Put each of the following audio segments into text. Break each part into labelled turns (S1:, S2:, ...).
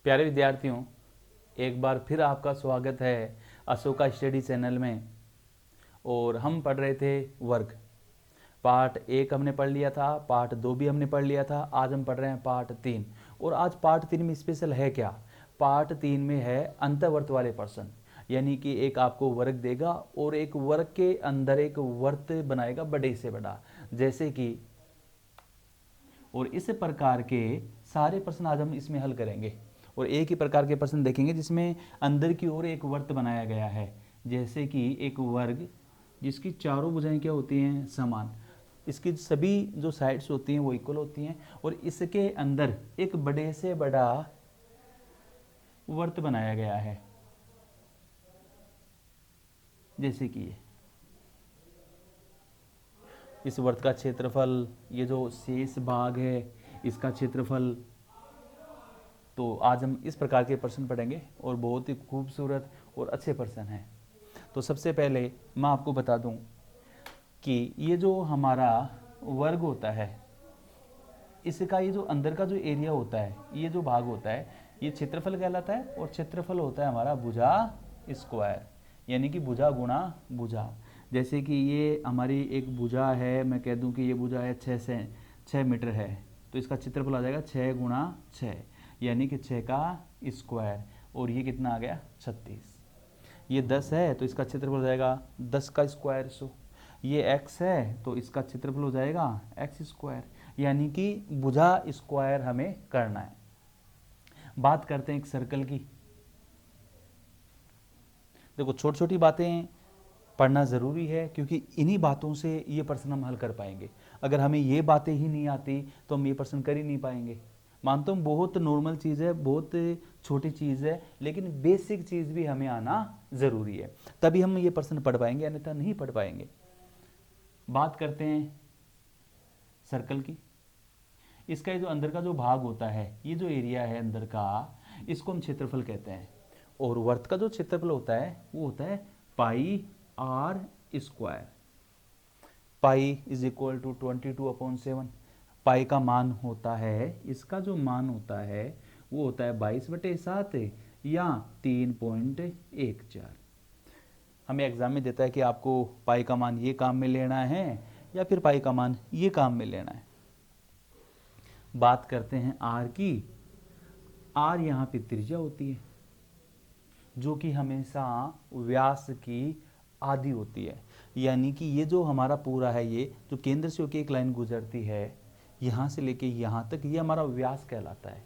S1: प्यारे विद्यार्थियों, एक बार फिर आपका स्वागत है अशोका स्टडी चैनल में। और हम पढ़ रहे थे वर्ग। पार्ट 1 हमने पढ़ लिया था, पार्ट 2 भी हमने पढ़ लिया था। आज हम पढ़ रहे हैं पार्ट 3। और आज पार्ट 3 में स्पेशल है क्या? पार्ट 3 में है अंतःवर्त वाले प्रश्न। यानी कि एक आपको वर्ग देगा और एक वर्ग के अंदर एक वर्त बनाएगा बड़े से बड़ा, जैसे कि। और इस प्रकार के सारे प्रश्न आज हम इसमें हल करेंगे। और एक ही प्रकार के प्रश्न देखेंगे जिसमें अंदर की ओर एक वर्त बनाया गया है, जैसे कि एक वर्ग जिसकी चारों भुजाएं क्या होती हैं? समान। इसकी सभी जो साइड्स होती हैं वो इक्वल होती हैं, और इसके अंदर एक बड़े से बड़ा वर्त बनाया गया है, जैसे कि ये। इस वर्त का क्षेत्रफल, ये जो शेष भाग है इसका क्षेत्रफल। तो आज हम इस प्रकार के प्रश्न पढ़ेंगे और बहुत ही खूबसूरत और अच्छे प्रश्न हैं। तो सबसे पहले मैं आपको बता दूं कि ये जो हमारा वर्ग होता है, इसका ये जो अंदर का जो एरिया होता है, ये जो भाग होता है, ये क्षेत्रफल कहलाता है। और क्षेत्रफल होता है हमारा भुजा स्क्वायर, यानी कि भुजा गुणा भुजा। जैसे कि ये हमारी एक भुजा है, मैं कह दूं कि ये भुजा है 6 मीटर है, तो इसका क्षेत्रफल आ जाएगा 6 गुणा 6, यानी कि 6 का स्क्वायर। और ये कितना आ गया? 36। ये 10 है तो इसका क्षेत्रफल हो जाएगा 10 का स्क्वायर 100। ये x है तो इसका क्षेत्रफल हो जाएगा x स्क्वायर, यानी कि भुजा स्क्वायर हमें करना है। बात करते हैं एक सर्कल की। देखो, छोटी छोटी बातें पढ़ना ज़रूरी है, क्योंकि इन्हीं बातों से ये प्रश्न हम हल कर पाएंगे। अगर हमें ये बातें ही नहीं आती तो हम ये प्रश्न कर ही नहीं पाएंगे। मानता हूँ बहुत नॉर्मल चीज़ है, बहुत छोटी चीज़ है, लेकिन बेसिक चीज़ भी हमें आना ज़रूरी है, तभी हम ये प्रश्न पढ़ पाएंगे, अन्यथा नहीं पढ़ पाएंगे। बात करते हैं सर्कल की। इसका जो अंदर का जो भाग होता है, ये जो एरिया है अंदर का, इसको हम क्षेत्रफल कहते हैं। और वर्त का जो क्षेत्रफल होता है वो होता है pi r square. Pi is equal to 22/7। Pi का मान होता है, इसका जो मान होता है वो होता है 22/7 या 3.14। हमें एग्जाम में देता है कि आपको पाई का मान ये काम में लेना है या फिर पाई का मान ये काम में लेना है। बात करते हैं आर की। आर यहाँ पे त्रिज्या होती है, जो कि हमेशा व्यास की आधी होती है। यानी कि ये जो हमारा पूरा है, ये जो केंद्र से होकर एक लाइन गुजरती है यहाँ से लेके यहाँ तक, ये हमारा व्यास कहलाता है।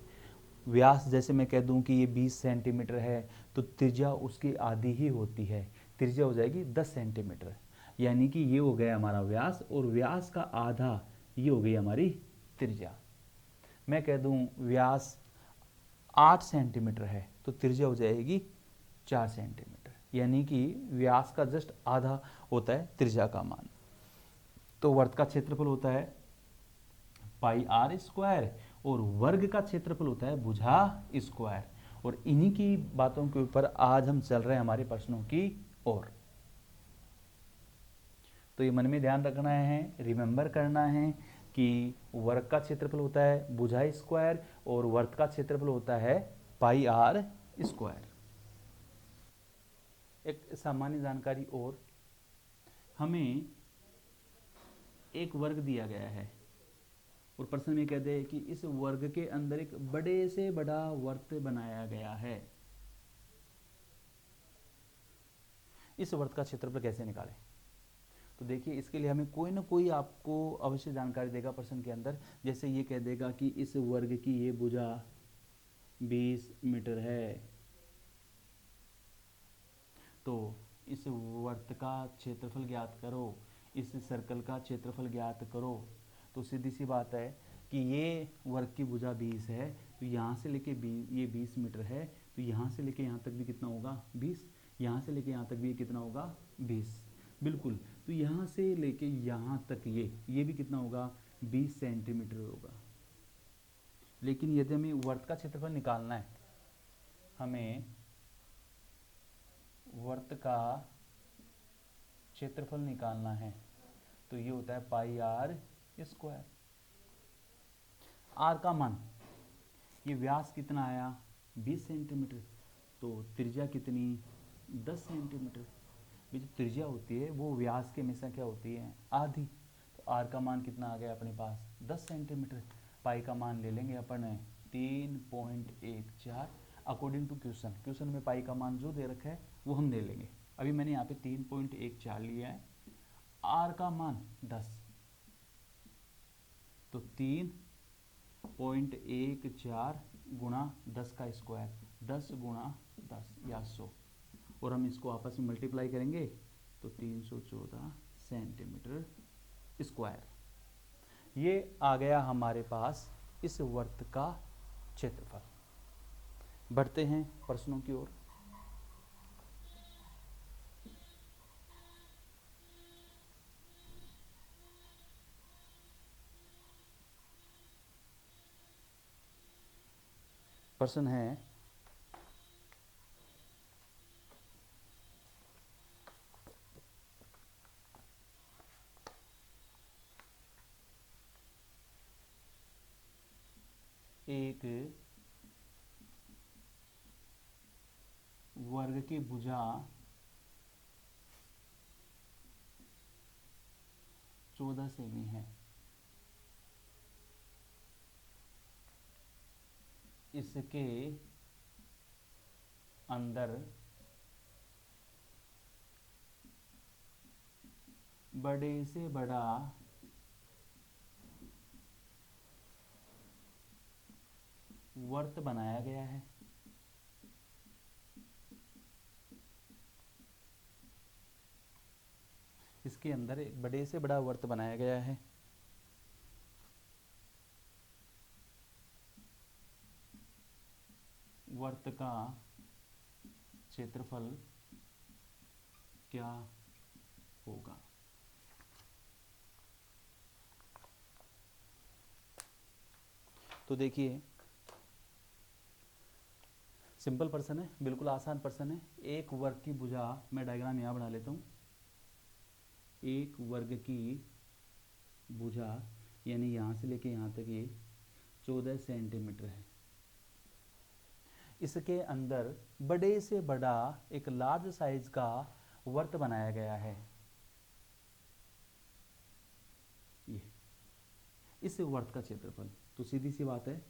S1: व्यास जैसे मैं कह दूं कि ये 20 सेंटीमीटर है, तो त्रिज्या उसकी आधी ही होती है, त्रिज्या हो जाएगी 10 सेंटीमीटर। यानी कि ये हो गया हमारा व्यास, और व्यास का आधा ये हो गई हमारी त्रिज्या। मैं कह दूं व्यास 8 सेंटीमीटर है, तो त्रिज्या हो जाएगी 4 सेंटीमीटर, यानी कि व्यास का जस्ट आधा होता है त्रिज्या का मान। तो वर्त का क्षेत्रफल होता है पाई आर स्क्वायर, और वर्ग का क्षेत्रफल होता है भुजा स्क्वायर। और इन्हीं की बातों के ऊपर आज हम चल रहे हैं हमारे प्रश्नों की ओर। तो ये मन में ध्यान रखना है, रिमेंबर करना है कि वर्ग का क्षेत्रफल होता है भुजा स्क्वायर और वर्त का क्षेत्रफल होता है पाई आर स्क्वायर। एक सामान्य जानकारी और, हमें एक वर्ग दिया गया है और प्रश्न में कहते हैं कि इस वर्ग के अंदर एक बड़े से बड़ा वर्त बनाया गया है। इस वर्त का क्षेत्रफल कैसे निकालें? तो देखिए, इसके लिए हमें कोई ना कोई आपको अवश्य जानकारी देगा प्रश्न के अंदर। जैसे ये कह देगा कि इस वर्ग की ये भुजा 20 मीटर है, तो इस वर्त का क्षेत्रफल ज्ञात करो, इस सर्कल का क्षेत्रफल ज्ञात करो। तो सीधी सी बात है कि ये वर्ग की भुजा 20 है, तो यहाँ से लेके ये 20 मीटर है, तो यहाँ से लेके यहाँ तक भी कितना होगा? 20। यहाँ से लेके यहाँ तक भी कितना होगा? 20। बिल्कुल। तो यहाँ से लेके यहाँ तक ये भी कितना होगा? 20 सेंटीमीटर होगा। लेकिन यदि हमें वर्त का क्षेत्रफल निकालना है, हमें वर्त का क्षेत्रफल निकालना है, तो ये होता है पाई आर स्क्वायर। आर का मान, ये व्यास कितना आया? 20 सेंटीमीटर, तो त्रिज्या कितनी 10 सेंटीमीटर। ये जो त्रिज्या होती है वो व्यास के हमेशा क्या होती है आधी। तो आर का मान कितना आ गया अपने पास 10 सेंटीमीटर। पाई का मान ले लेंगे अपन 3.14 अकॉर्डिंग टू क्वेश्चन। क्वेश्चन में पाई का मान जो दे रखा है वो हम ले लेंगे। अभी मैंने यहाँ पे 3.14 लिया है, आर का मान 10, तो 3.14 गुणा 10 का स्क्वायर, 10 गुणा 10 या 100, और हम इसको आपस में मल्टीप्लाई करेंगे तो 314 सेंटीमीटर स्क्वायर। ये आ गया हमारे पास इस वर्त का क्षेत्रफल। बढ़ते हैं प्रश्नों की ओर। प्रश्न है एक वर्ग की भुजा 14 सेमी है। इसके अंदर बड़े से बड़ा वर्त बनाया गया है। इसके अंदर एक बड़े से बड़ा वर्त बनाया गया है। वर्त का क्षेत्रफल क्या होगा। तो देखिए सिंपल प्रश्न है, बिल्कुल आसान प्रश्न है। एक वर्ग की भुजा, मैं डायग्राम यहाँ बना लेता हूँ। एक वर्ग की भुजा यानी यहाँ से लेके यहाँ तक ये 14 सेंटीमीटर है। इसके अंदर बड़े से बड़ा एक लार्ज साइज का वर्त बनाया गया है। ये इस वर्त का क्षेत्रफल, तो सीधी सी बात है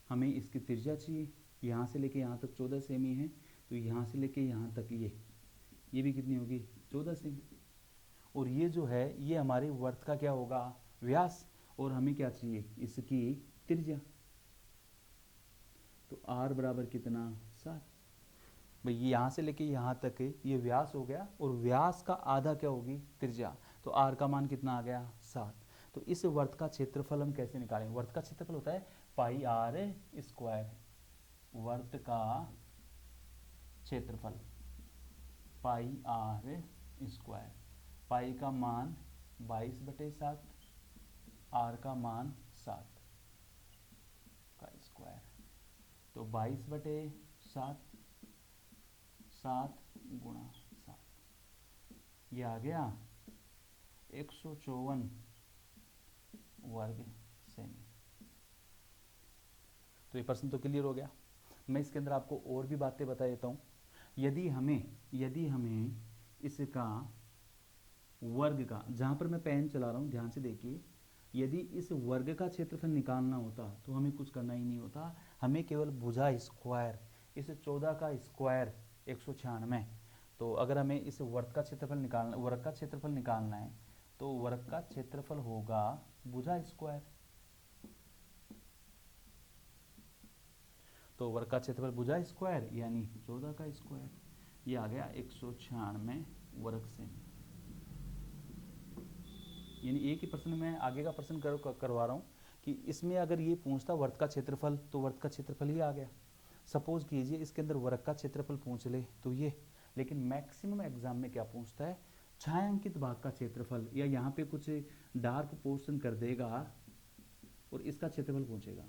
S1: हमें इसकी त्रिज्या चाहिए। यहाँ से लेके यहाँ तक 14 सेमी है, तो यहाँ से लेके यहाँ तक ये भी कितनी होगी 14 सेमी। और ये जो है ये हमारे वर्त का क्या होगा व्यास, और हमें क्या चाहिए इसकी त्रिज्या। तो r बराबर कितना 7। भाई यहाँ से लेके यहाँ तक ये व्यास हो गया, और व्यास का आधा क्या होगी त्रिज्या। तो r का मान कितना आ गया 7। तो इस वर्त का क्षेत्रफल हम कैसे निकालेंगे। वर्त का क्षेत्रफल होता है पाई आर स्क्वायर। वर्त का क्षेत्रफल पाई आर स्क्वायर। पाई का मान 22/7, आर का मान 7 का स्क्वायर, तो 22/7, 7 गुणा 7, ये आ गया 154 वर्ग सेमी। तो ये प्रश्न तो क्लियर हो गया। मैं इसके अंदर आपको और भी बातें बता देता हूँ। यदि हमें इसका वर्ग का, जहाँ पर मैं पेन चला रहा हूँ ध्यान से देखिए, यदि इस वर्ग का क्षेत्रफल निकालना होता तो हमें कुछ करना ही नहीं होता। हमें केवल भुजा स्क्वायर, इस 14 का स्क्वायर 196। तो अगर हमें इस वर्ग का क्षेत्रफल निकालना है तो वर्ग का क्षेत्रफल होगा भुजा स्क्वायर। तो वर्ग का क्षेत्रफल भुजा स्क्वायर यानी 14 का स्क्वायर, ये आ गया 196 वर्ग सेमी। यानी एक ही प्रश्न में आगे का प्रश्न करवा रहा हूँ कि इसमें अगर ये पूछता वर्ग का क्षेत्रफल तो वर्ग का क्षेत्रफल ही आ गया। सपोज कीजिए इसके अंदर वर्ग का क्षेत्रफल पूछ ले तो ये, लेकिन मैक्सिमम एग्जाम में क्या पूछता है छायांकित भाग का क्षेत्रफल, या यहाँ पे कुछ डार्क पोर्शन कर देगा और इसका क्षेत्रफल पूछेगा।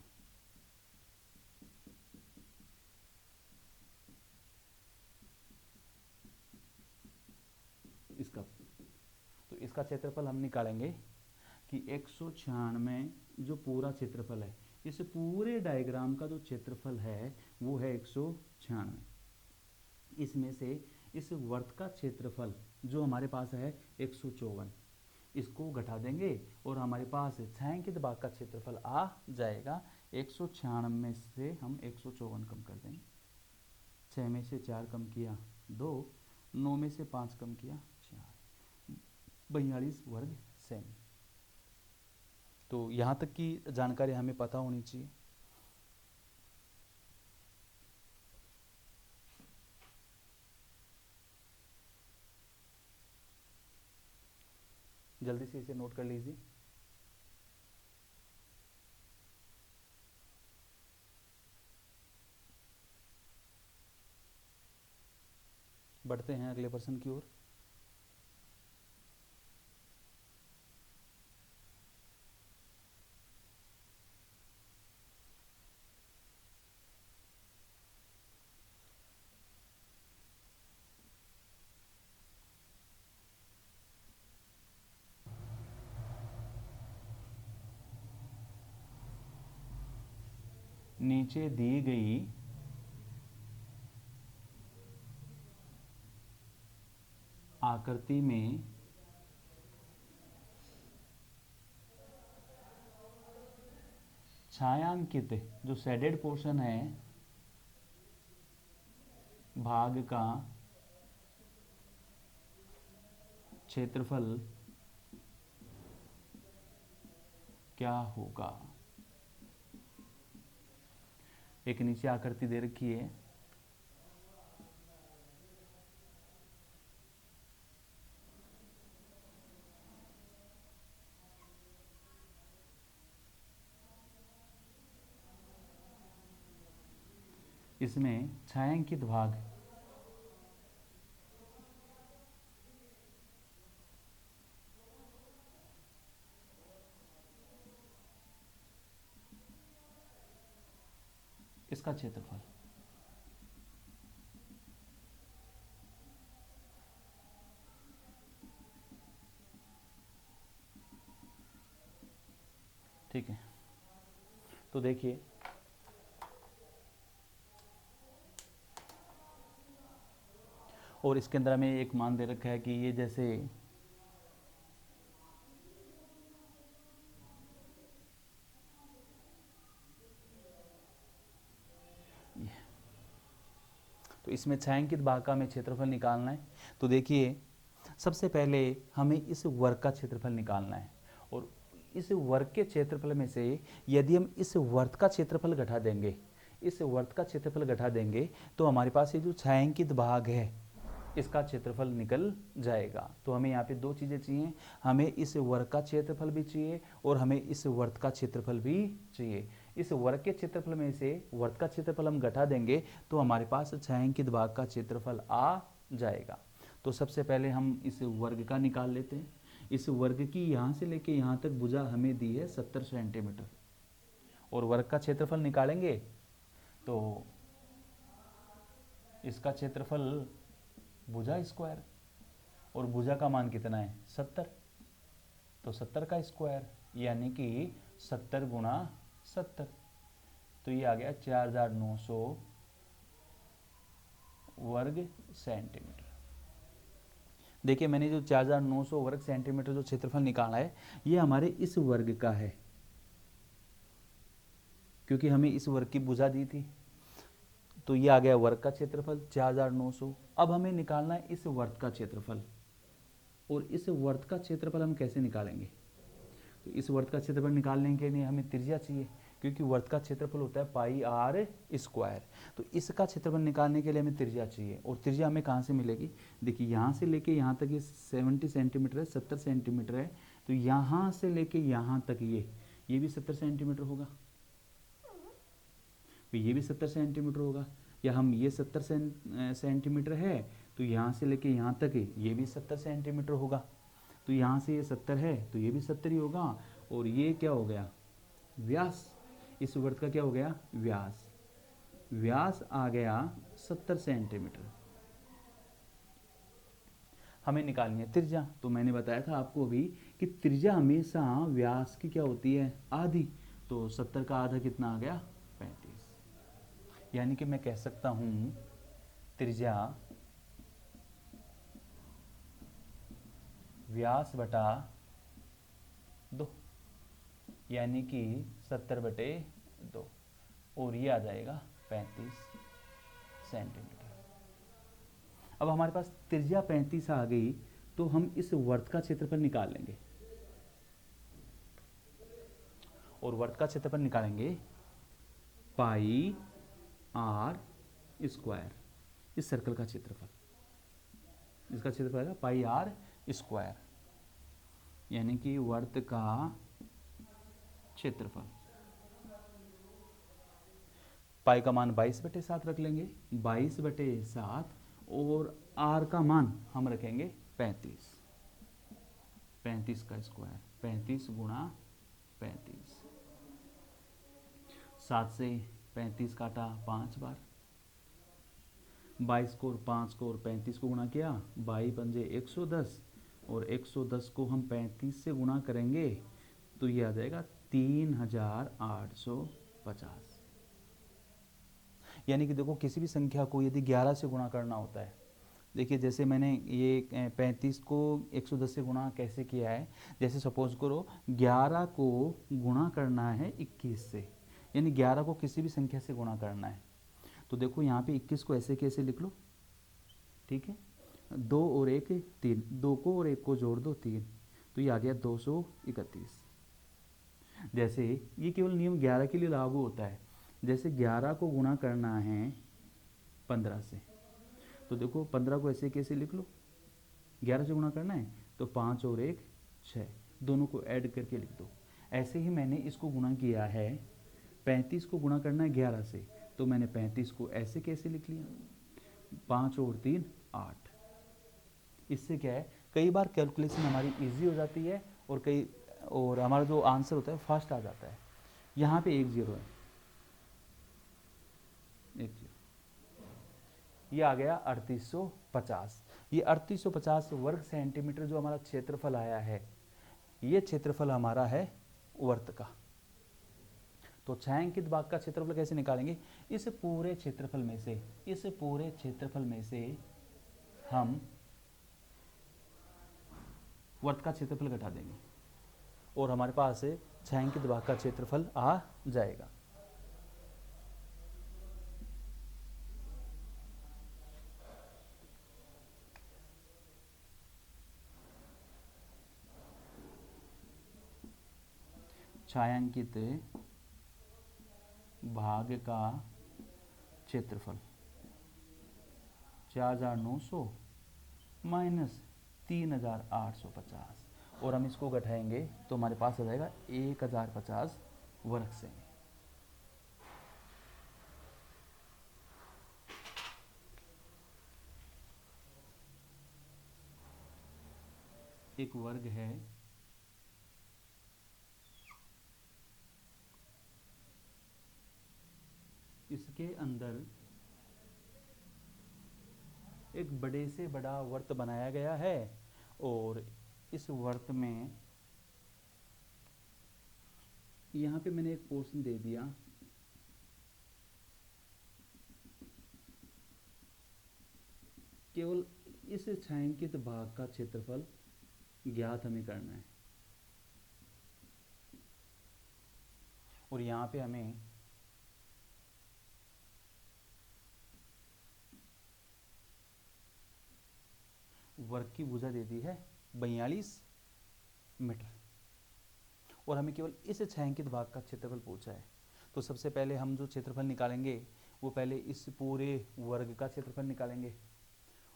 S1: इसका, तो इसका क्षेत्रफल हम निकालेंगे कि 196 जो पूरा क्षेत्रफल है इस पूरे डायग्राम का जो क्षेत्रफल है वो है 196। इसमें से इस वर्त का क्षेत्रफल जो हमारे पास है 154, इसको घटा देंगे और हमारे पास छायांकित भाग का क्षेत्रफल आ जाएगा। 196 से हम 154 कम कर देंगे। 6 में से 4 कम किया 2, 9 में से 5 कम किया 4, 42 वर्ग सेमी। तो यहाँ तक की जानकारी हमें पता होनी चाहिए। जल्दी से इसे नोट कर लीजिए। बढ़ते हैं अगले प्रश्न की ओर। नीचे दी गई आकृति में छायांकित जो शेडेड पोर्शन है भाग का क्षेत्रफल क्या होगा। एक नीचे आकृति दे रखी है, इसमें छायांकित भाग इसका क्षेत्रफल। ठीक है, तो देखिए और इसके अंदर हमें एक मान दे रखा है कि ये जैसे तो इसमें छायांकित भाग का हमें क्षेत्रफल निकालना है। तो देखिए सबसे पहले हमें इस वर्ग का क्षेत्रफल निकालना है और इस वर्ग के क्षेत्रफल में से यदि हम इस वर्ग का क्षेत्रफल घटा देंगे, इस वर्ग का क्षेत्रफल घटा देंगे तो हमारे पास ये जो छायांकित भाग है इसका क्षेत्रफल निकल जाएगा। तो हमें यहाँ पे दो चीज़ें चाहिए, हमें इस वर्ग का क्षेत्रफल भी चाहिए और हमें इस वर्ग का क्षेत्रफल भी चाहिए। इस वर्ग के क्षेत्रफल में से वर्ग का क्षेत्रफल हम घटा देंगे तो हमारे पास छायांकित भाग का क्षेत्रफल आ जाएगा। तो सबसे पहले हम इस वर्ग का निकाल लेते हैं। इस वर्ग की यहाँ से लेके यहाँ तक भुजा हमें दी है 70 सेंटीमीटर और वर्ग का क्षेत्रफल निकालेंगे तो इसका क्षेत्रफल भुजा स्क्वायर और भुजा का मान कितना है 70, तो 70 का स्क्वायर यानी कि 70 गुणा 70, तो ये आ गया 4900 वर्ग सेंटीमीटर। देखिए मैंने जो 4900 वर्ग सेंटीमीटर जो क्षेत्रफल निकाला है ये हमारे इस वर्ग का है, क्योंकि हमें इस वर्ग की भुजा दी थी। तो ये आ गया वर्ग का क्षेत्रफल 4900। अब हमें निकालना है इस वर्ग का क्षेत्रफल, और इस वर्ग का क्षेत्रफल हम कैसे निकालेंगे। तो इस वर्ग का क्षेत्रफल निकालने के लिए हमें त्रिज्या चाहिए, क्योंकि वर्ग का क्षेत्रफल होता है पाई आर स्क्वायर। तो इसका क्षेत्रफल निकालने के लिए हमें त्रिज्या चाहिए, और त्रिज्या हमें कहाँ से मिलेगी। देखिए यहाँ से लेके यहाँ तक ये 70 सेंटीमीटर है, 70 सेंटीमीटर है, तो यहाँ से लेके यहाँ तक ये भी 70 सेंटीमीटर होगा, तो ये भी 70 सेंटीमीटर होगा। या हम ये 70 सेंटीमीटर है तो यहाँ से लेके यहाँ तक ये भी 70 सेंटीमीटर होगा, तो यहाँ से ये 70 है तो ये भी 70 ही होगा। और ये क्या हो गया व्यास, इस वृत्त का क्या हो गया व्यास, व्यास आ गया 70 सेंटीमीटर। हमें निकालनी है त्रिज्या। तो मैंने बताया था आपको अभी कि त्रिज्या हमेशा व्यास की क्या होती है आधी, तो 70 का आधा कितना आ गया 35। यानी कि मैं कह सकता हूं त्रिज्या व्यास बटा 2, यानी कि 70/2, और ये आ जाएगा 35 सेंटीमीटर। अब हमारे पास त्रिज्या 35 आ गई, तो हम इस वर्त का क्षेत्रफल निकाल लेंगे, और वर्त का क्षेत्रफल निकालेंगे पाई आर स्क्वायर, इस सर्कल का क्षेत्रफल, इसका क्षेत्रफल है पाई आर स्क्वायर, यानी कि वर्त का क्षेत्रफल। पाई का मान 22/7 रख लेंगे, 22/7, और आर का मान हम रखेंगे 35, 35 का स्क्वायर, 35 गुणा 35, 7 से 35 काटा 5 बार, 22 को और 5 को और 35 को गुणा किया, 22 पंजे 110, और 110 को हम 35 से गुणा करेंगे तो ये आ जाएगा 3850। यानी कि देखो किसी भी संख्या को यदि 11 से गुणा करना होता है, देखिए जैसे मैंने ये 35 को 110 से गुणा कैसे किया है, जैसे सपोज करो 11 को गुणा करना है 21 से, यानी 11 को किसी भी संख्या से गुणा करना है, तो देखो यहाँ पे 21 को ऐसे कैसे लिख लो, ठीक है, 2 और 1 3, 2 को और 1 को जोड़ दो 3, तो ये आ गया 231। जैसे ये केवल नियम 11 के लिए लागू होता है, जैसे 11 को गुणा करना है 15 से, तो देखो 15 को ऐसे कैसे लिख लो, 11 से गुणा करना है तो 5 और 1 6, दोनों को ऐड करके लिख दो। ऐसे ही मैंने इसको गुणा किया है, 35 को गुणा करना है 11 से, तो मैंने 35 को ऐसे कैसे लिख लिया, 5 और 3 8। इससे क्या है, कई बार कैलकुलेशन हमारी इजी हो जाती है, और हमारा जो आंसर होता है फास्ट आ जाता है। यहाँ पे 1 0 है, 1 0, ये आ गया 3850। ये 3850 वर्ग सेंटीमीटर जो हमारा क्षेत्रफल आया है, ये क्षेत्रफल हमारा है वर्त का। तो छायांकित भाग का क्षेत्रफल कैसे निकालेंगे, इस पूरे क्षेत्रफल में से हम वर्त का क्षेत्रफल घटा देंगे, और हमारे पास छायांकित भाग का क्षेत्रफल आ जाएगा। छायांकित भाग का क्षेत्रफल 4900 माइनस 3850, और हम इसको घटाएंगे तो हमारे पास आ जाएगा 1050 वर्ग सेमी। एक वर्ग है इसके अंदर एक बड़े से बड़ा वर्त बनाया गया है, और इस वर्त में यहाँ पे मैंने एक पोर्शन दे दिया, केवल इस छायांकित भाग का क्षेत्रफल ज्ञात हमें करना है, और यहाँ पे हमें वर्ग की भुजा दे दी है 42 मीटर, और हमें केवल इस छायांकित भाग का क्षेत्रफल पूछा है। तो सबसे पहले हम जो क्षेत्रफल निकालेंगे वो पहले इस पूरे वर्ग का क्षेत्रफल निकालेंगे,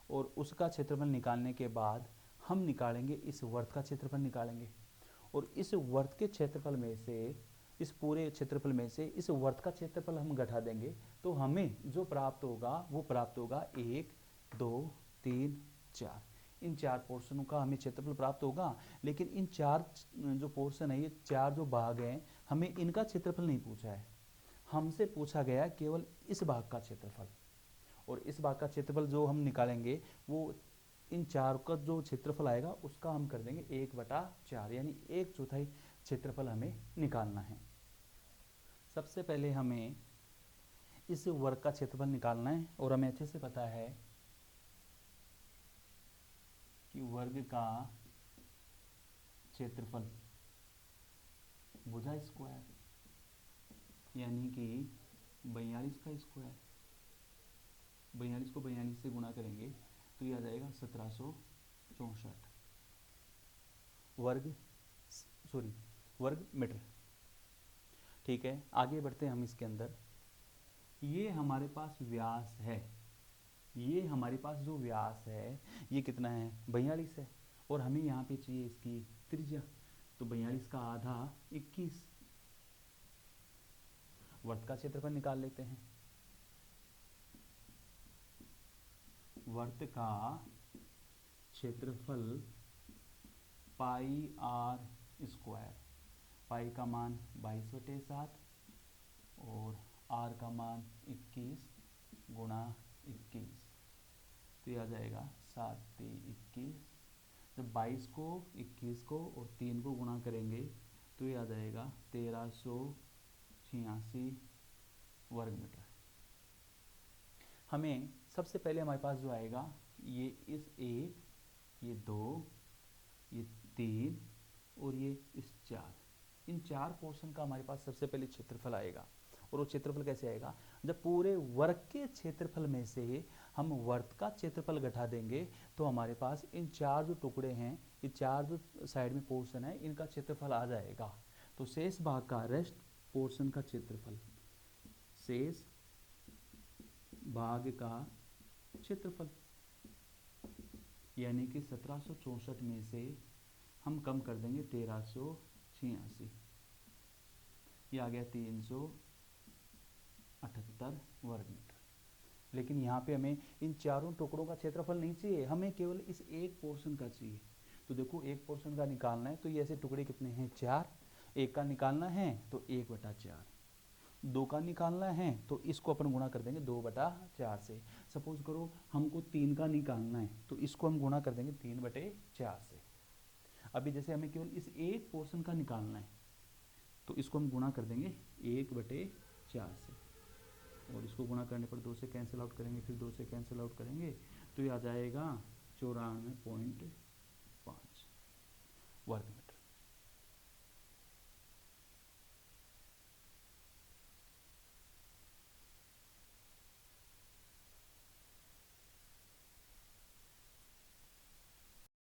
S1: और उसका क्षेत्रफल निकालने के बाद हम निकालेंगे इस वर्त का क्षेत्रफल निकालेंगे, और इस वर्त के क्षेत्रफल में से, इस पूरे क्षेत्रफल में से इस वर्त का क्षेत्रफल हम घटा देंगे, तो हमें जो प्राप्त होगा वो प्राप्त होगा 1 2 3 4, इन 4 पोर्शनों का हमें क्षेत्रफल प्राप्त होगा। लेकिन इन 4 जो पोर्शन है, ये 4 जो भाग हैं, हमें इनका क्षेत्रफल नहीं पूछा है, हमसे पूछा गया केवल इस भाग का क्षेत्रफल, और इस भाग का क्षेत्रफल जो हम निकालेंगे वो इन 4 का जो क्षेत्रफल आएगा उसका हम कर देंगे 1/4, यानी 1/4 क्षेत्रफल हमें निकालना है। सबसे पहले हमें इस वर्ग का क्षेत्रफल निकालना है और हमें अच्छे से पता है कि वर्ग का क्षेत्रफल भुजा स्क्वायर यानी कि 42 का स्क्वायर। 42 को 42 से गुणा करेंगे तो ये आ जाएगा 1764 वर्ग मीटर। ठीक है, आगे बढ़ते हैं हम इसके अंदर। ये हमारे पास व्यास है, ये हमारे पास जो व्यास है ये कितना है 42 है और हमें यहाँ पे चाहिए इसकी त्रिज्या, तो 42 का आधा 21। वर्त का क्षेत्रफल निकाल लेते हैं। वर्त का क्षेत्रफल पाई आर स्क्वायर, पाई का मान 22/7 और आर का मान 21 गुणा 21, तो ये आ जाएगा 7×3=21। जब 22 को 21 को और 3 को गुणा करेंगे तो ये आ जाएगा 1386 वर्ग मीटर। हमें सबसे पहले हमारे पास जो आएगा ये इस 1, ये 2, ये 3 और ये इस 4, इन 4 पोर्शन का हमारे पास सबसे पहले क्षेत्रफल आएगा। और वो क्षेत्रफल कैसे आएगा, जब पूरे वर्ग के क्षेत्रफल में से हम वर्त का क्षेत्रफल घटा देंगे तो हमारे पास इन 4 जो टुकड़े हैं, ये 4 जो साइड में पोर्शन है, इनका क्षेत्रफल आ जाएगा। तो शेष भाग का, रेस्ट पोर्शन का क्षेत्रफल, शेष भाग का क्षेत्रफल यानी कि 1764 में से हम कम कर देंगे 1386, ये आ गया 378 वर्ग मीटर। लेकिन यहाँ पे हमें इन चारों टुकड़ों का क्षेत्रफल नहीं चाहिए, हमें केवल इस एक पोर्शन का चाहिए। तो देखो एक पोर्शन का निकालना है तो ये ऐसे टुकड़े कितने हैं 4, एक का निकालना है तो 1/4, 2 का निकालना है तो इसको अपन गुणा कर देंगे 2/4 से। सपोज करो हमको 3 का निकालना है तो इसको हम गुणा कर देंगे 3/4 से। अभी जैसे हमें केवल इस एक पोर्शन का निकालना है तो इसको हम गुणा कर देंगे 1/4 से और इसको गुणा करने पर 2 से कैंसिल आउट करेंगे, फिर 2 से कैंसिल आउट करेंगे तो ये आ जाएगा 94.5 वर्ग